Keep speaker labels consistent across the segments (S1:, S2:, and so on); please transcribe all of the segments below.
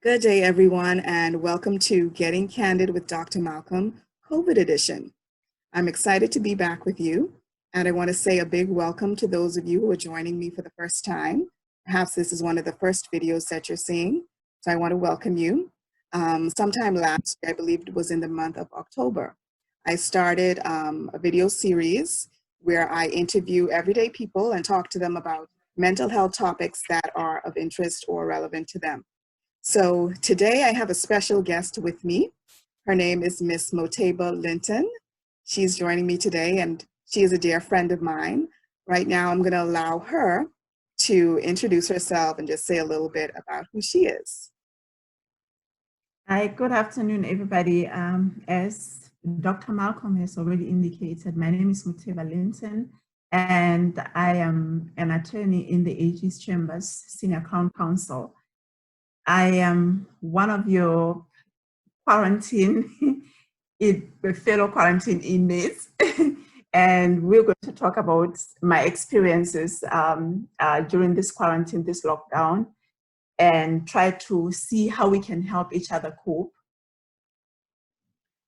S1: Good day, everyone, and welcome to Getting Candid with Dr. Malcolm, COVID edition. I'm excited to be back with you, and I want to say a big welcome to those of you who are joining me for the first time. Perhaps this is one of the first videos that you're seeing, so I want to welcome you. Sometime last year, I believe it was in the month of October, I started a video series where I interview everyday people and talk to them about mental health topics that are of interest or relevant to them. So today I have a special guest with me. Her name is Miss Motheba Linton. She's joining me today and she is a dear friend of mine. Right now I'm going to allow her to introduce herself and just say a little bit about who she is.
S2: Hi, good afternoon, everybody. As Dr. Malcolm has already indicated, my name is Motheba Linton, and I am an attorney in the AG's Chambers, Senior Crown Counsel. I am one of your fellow quarantine inmates, and we're going to talk about my experiences during this quarantine, this lockdown, and try to see how we can help each other cope.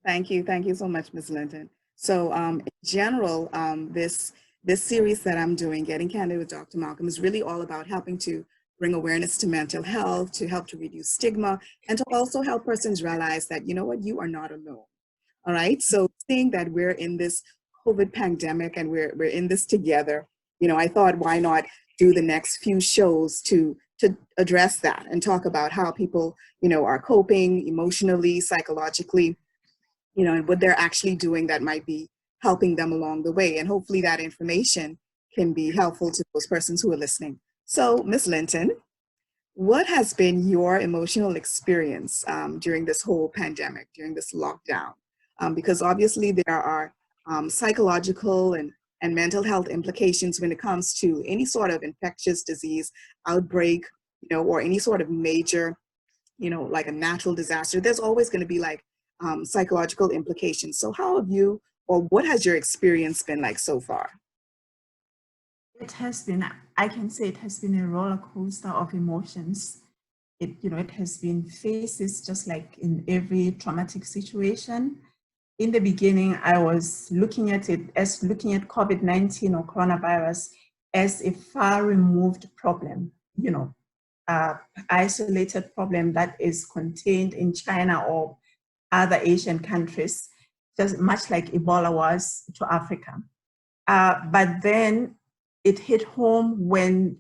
S1: Thank you. Thank you so much, Ms. Linton. So in general, this series that I'm doing, Getting Candid with Dr. Malcolm, is really all about helping to bring awareness to mental health, to help to reduce stigma, and to also help persons realize that, you know what, you are not alone. All right. So seeing that we're in this COVID pandemic and we're in this together, I thought, why not do the next few shows to address that and talk about how people, are coping emotionally, psychologically, and what they're actually doing that might be helping them along the way. And hopefully that information can be helpful to those persons who are listening. So, Ms. Linton, what has been your emotional experience during this whole pandemic, during this lockdown? Because obviously there are psychological and mental health implications when it comes to any sort of infectious disease outbreak, or any sort of major, like a natural disaster. There's always going to be like psychological implications. So how have you, or what has your experience been like so far?
S2: It has been, I can say it has been a roller coaster of emotions. It has been phases, just like in every traumatic situation. In the beginning, I was looking at it as looking at COVID-19 or coronavirus as a far removed problem, isolated problem that is contained in China or other Asian countries, just much like Ebola was to Africa. But then it hit home when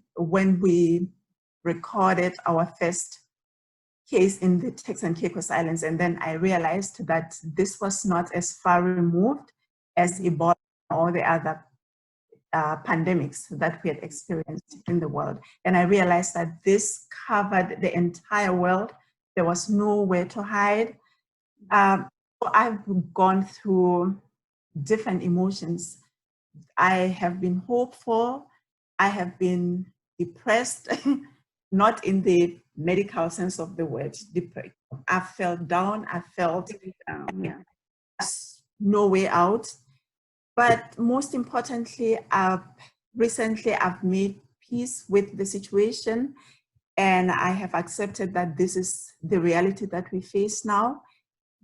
S2: we recorded our first case in the Turks and Caicos Islands, and then I realized that this was not as far removed as Ebola or the other pandemics that we had experienced in the world. And I realized that this covered the entire world. There was nowhere to hide. So I've gone through different emotions. I have been hopeful. I have been depressed, not in the medical sense of the word. I felt down. I felt
S1: Yeah.
S2: no way out. But most importantly, recently I've made peace with the situation, and I have accepted that this is the reality that we face now.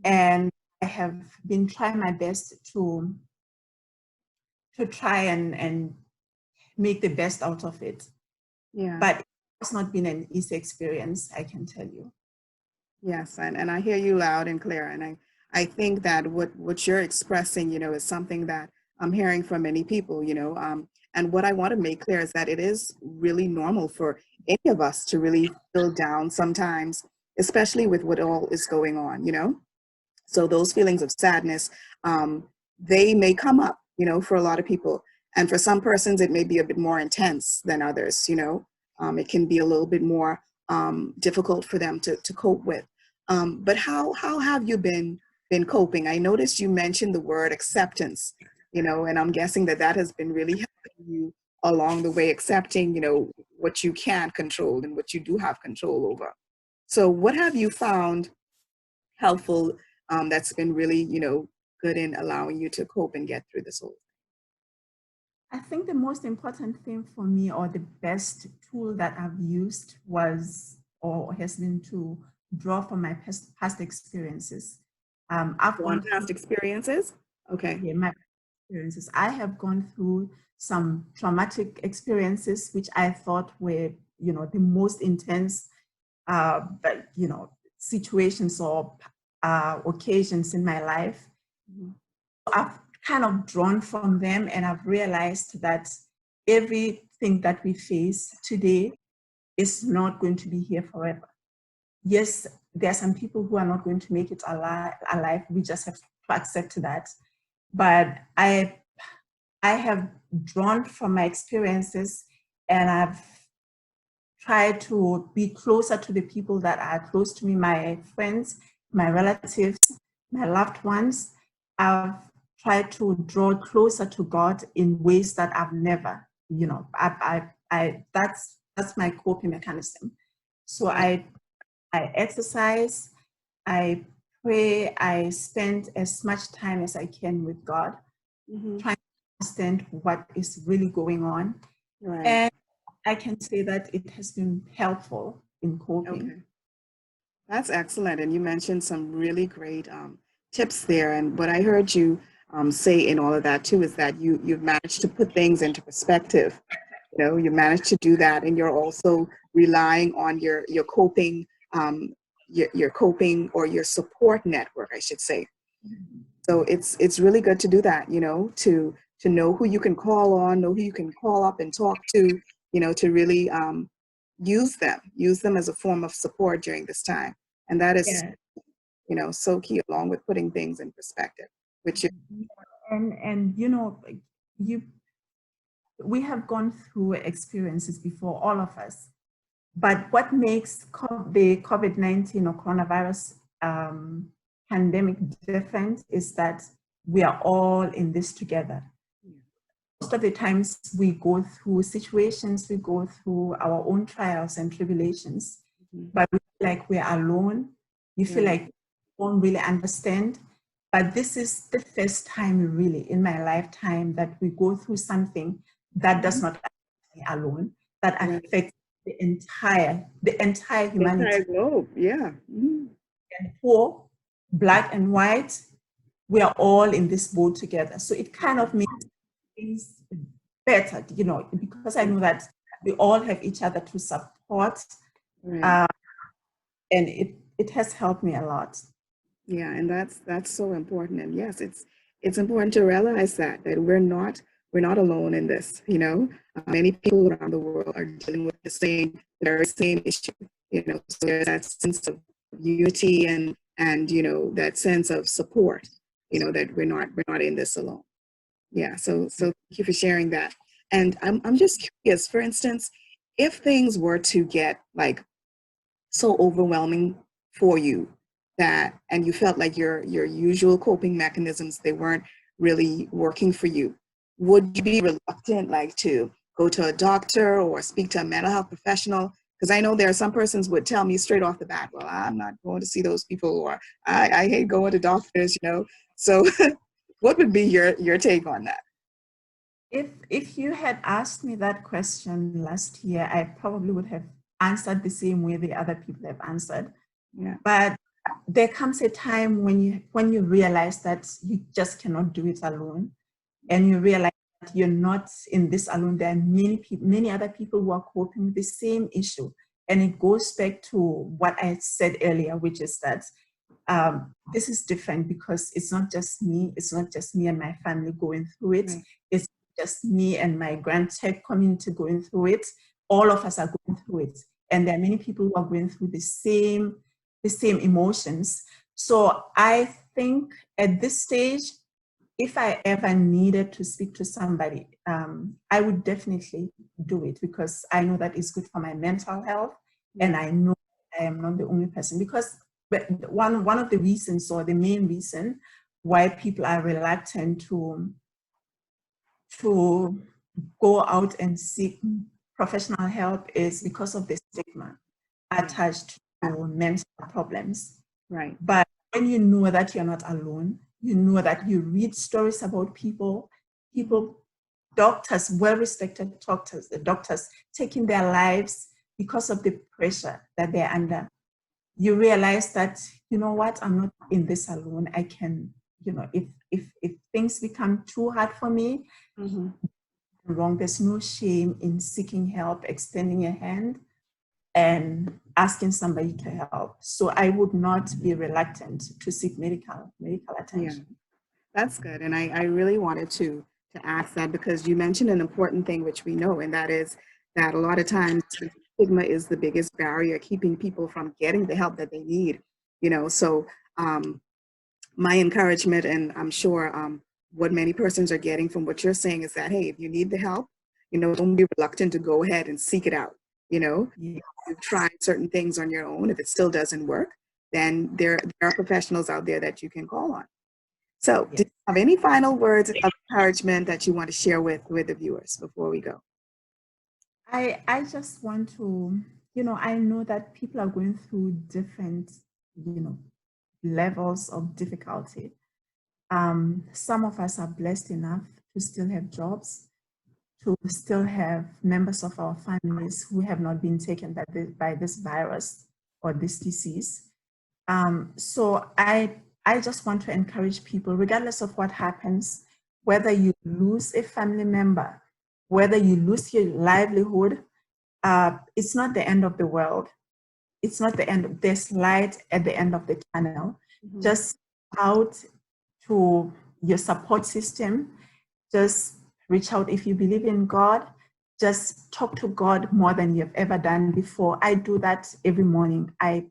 S2: And I have been trying my best to try and make the best out of it.
S1: Yeah.
S2: But it's not been an easy experience, I can tell you.
S1: Yes, and I hear you loud and clear. And I think that what you're expressing, is something that I'm hearing from many people, and what I want to make clear is that it is really normal for any of us to really feel down sometimes, especially with what all is going on. So those feelings of sadness, they may come up, for a lot of people. And for some persons, it may be a bit more intense than others. It can be a little bit more difficult for them to cope with. But how have you been coping? I noticed you mentioned the word acceptance, and I'm guessing that has been really helping you along the way, accepting, what you can't control and what you do have control over. So what have you found helpful that's been really, good in allowing you to cope and get through this whole thing?
S2: I think the most important thing for me, or the best tool that I've used was, or has been, to draw from my past experiences. I've
S1: On
S2: gone through,
S1: past experiences? Okay.
S2: yeah, my experiences. I have gone through some traumatic experiences, which I thought were, the most intense, but, situations or occasions in my life.
S1: Mhm.
S2: I've kind of drawn from them, and I've realized that everything that we face today is not going to be here forever. Yes, there are some people who are not going to make it alive. We just have to accept that. But I have drawn from my experiences, and I've tried to be closer to the people that are close to me, my friends, my relatives, my loved ones. I've tried to draw closer to God in ways that I've never, that's my coping mechanism. So
S1: Right.
S2: I exercise, I pray, I spend as much time as I can with God,
S1: Mhm.
S2: trying to understand what is really going on.
S1: Right.
S2: And I can say that it has been helpful in coping.
S1: Okay. That's excellent. And you mentioned some really great tips there. And what I heard you say in all of that too is that you've managed to put things into perspective. You managed to do that, and you're also relying on your coping, your coping or your support network, I should say. So it's really good to do that. To know who you can call on, know who you can call up and talk to. To really use them as a form of support during this time, and that is
S2: Yeah.
S1: so key, along with putting things in perspective, which is
S2: And you we have gone through experiences before, all of us. But what makes the COVID-19 or coronavirus pandemic different is that we are all in this together. Most of the times we go through situations, we go through our own trials and tribulations, but we feel like we're alone. You feel like you don't really understand. But this is the first time really in my lifetime that we go through something that does not affect me alone, that
S1: right.
S2: affects the entire
S1: The
S2: humanity.
S1: entire globe. Yeah. Mhm.
S2: And poor, black and white, we are all in this boat together. So it kind of makes things better, because I know that we all have each other to support,
S1: Right.
S2: uh, and it has helped me a lot.
S1: Yeah, and that's so important. And yes, it's important to realize that we're not alone in this. Many people around the world are dealing with the very same issue. So there's that sense of unity and that sense of support. That we're not in this alone. Yeah. So thank you for sharing that. And I'm just curious. For instance, if things were to get like so overwhelming for you and you felt like your usual coping mechanisms, they weren't really working for you, would you be reluctant like to go to a doctor or speak to a mental health professional? Because I know there are some persons would tell me straight off the bat, well, I'm not going to see those people, or I hate going to doctors. So what would be your take on that?
S2: If you had asked me that question last year, I probably would have answered the same way the other people have answered.
S1: Yeah.
S2: But there comes a time when you realize that you just cannot do it alone, and you realize that you're not in this alone. There are many other people who are coping with the same issue, and it goes back to what I said earlier, which is that this is different because it's not just me. It's not just me and my family going through it.
S1: Right.
S2: It's just me and my grand tech community going through it. All of us are going through it, and there are many people who are going through the same emotions. So I think at this stage, if I ever needed to speak to somebody, I would definitely do it because I know that it's good for my mental health, and I know I am not the only person. Because one of the reasons, or the main reason, why people are reluctant to go out and seek professional help is because of the stigma attached to mental problems.
S1: Right.
S2: But when you know that you're not alone, you know that you read stories about people, doctors, well-respected doctors, the doctors taking their lives because of the pressure that they're under. you realize that, you know what, I'm not in this alone. I can, you know, if things become too hard for me, wrong, there's no shame in seeking help, extending a hand, and asking somebody to help. So I would not be reluctant to seek medical attention.
S1: Yeah, that's good. And I really wanted to ask that because you mentioned an important thing, which we know, and that is that a lot of times stigma is the biggest barrier keeping people from getting the help that they need, you know. So my encouragement, and I'm sure what many persons are getting from what you're saying is that, hey, if you need the help, you know, don't be reluctant to go ahead and seek it out. You know,
S2: Yeah.
S1: you've tried certain things on your own. If it still doesn't work, then there are professionals out there that you can call on. So do you have any final words of encouragement that you want to share with the viewers before we go?
S2: I just want to, you know, I know that people are going through different, you know, levels of difficulty. Some of us are blessed enough to still have jobs, to still have members of our families who have not been taken by this virus or this disease. So I just want to encourage people, regardless of what happens, whether you lose a family member, whether you lose your livelihood, it's not the end of the world. It's not the end. There's light at the end of the tunnel. Just out to your support system. Just reach out if you believe in God. Just talk to God more than you've ever done before. I do that every morning. I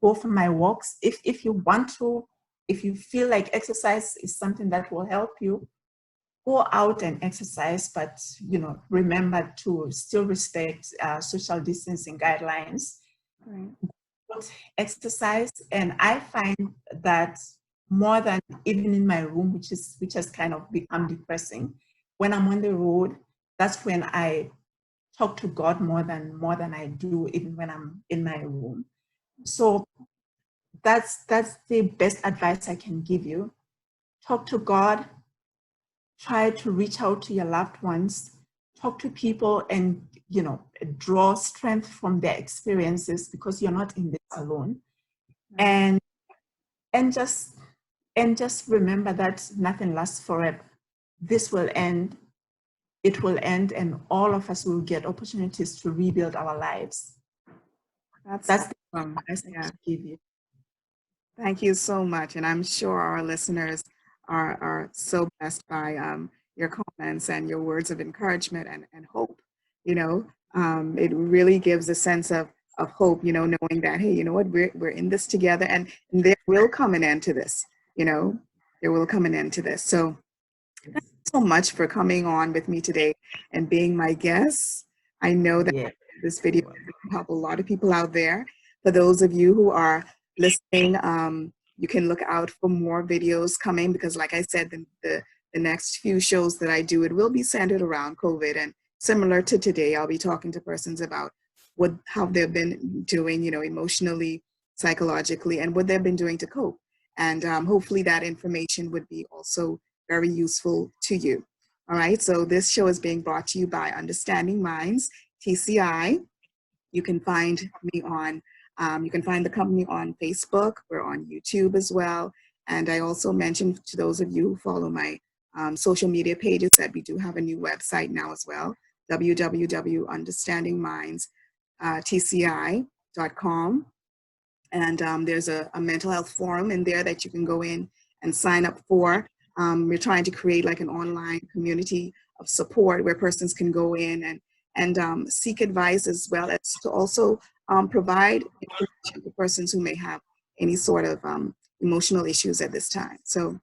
S2: go for my walks. If you want to, if you feel like exercise is something that will help you, go out and exercise, but you know, remember to still respect social distancing guidelines.
S1: Right.
S2: Exercise, and I find that more than even in my room, which has kind of become depressing, when I'm on the road, that's when I talk to God more than I do even when I'm in my room. So that's the best advice I can give you. Talk to God, try to reach out to your loved ones, talk to people, and you know, draw strength from their experiences, because you're not in this alone. And just remember that nothing lasts forever. This will end, it will end, and all of us will get opportunities to rebuild our lives. That's the advice I can give you.
S1: Thank you so much. And I'm sure our listeners are so blessed by your comments and your words of encouragement and hope. You know, it really gives a sense of hope, you know, knowing that, hey, you know what, we're in this together, and there will come an end to this, you know, there will come an end to this. So thank you so much for coming on with me today and being my guest. I know that this video will help a lot of people out there. For those of you who are listening, you can look out for more videos coming, because like I said, the next few shows that I do, it will be centered around COVID, and similar to today, I'll be talking to persons about how they've been doing, you know, emotionally, psychologically, and what they've been doing to cope. And hopefully that information would be also very useful to you. All right, so this show is being brought to you by Understanding Minds, TCI. You can find me on you can find the company on Facebook. We're on YouTube as well. And I also mentioned to those of you who follow my social media pages that we do have a new website now as well, www.understandingmindstci.com. And there's a mental health forum in there that you can go in and sign up for. We're trying to create like an online community of support where persons can go in and seek advice, as well as to also provide information to persons who may have any sort of emotional issues at this time. So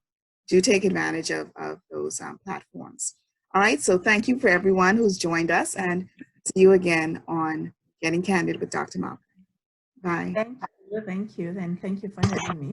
S1: do take advantage of those platforms. All right, so thank you for everyone who's joined us, and see you again on Getting Candid with Dr. Malcolm. Bye.
S2: Thank you, and thank you for having me.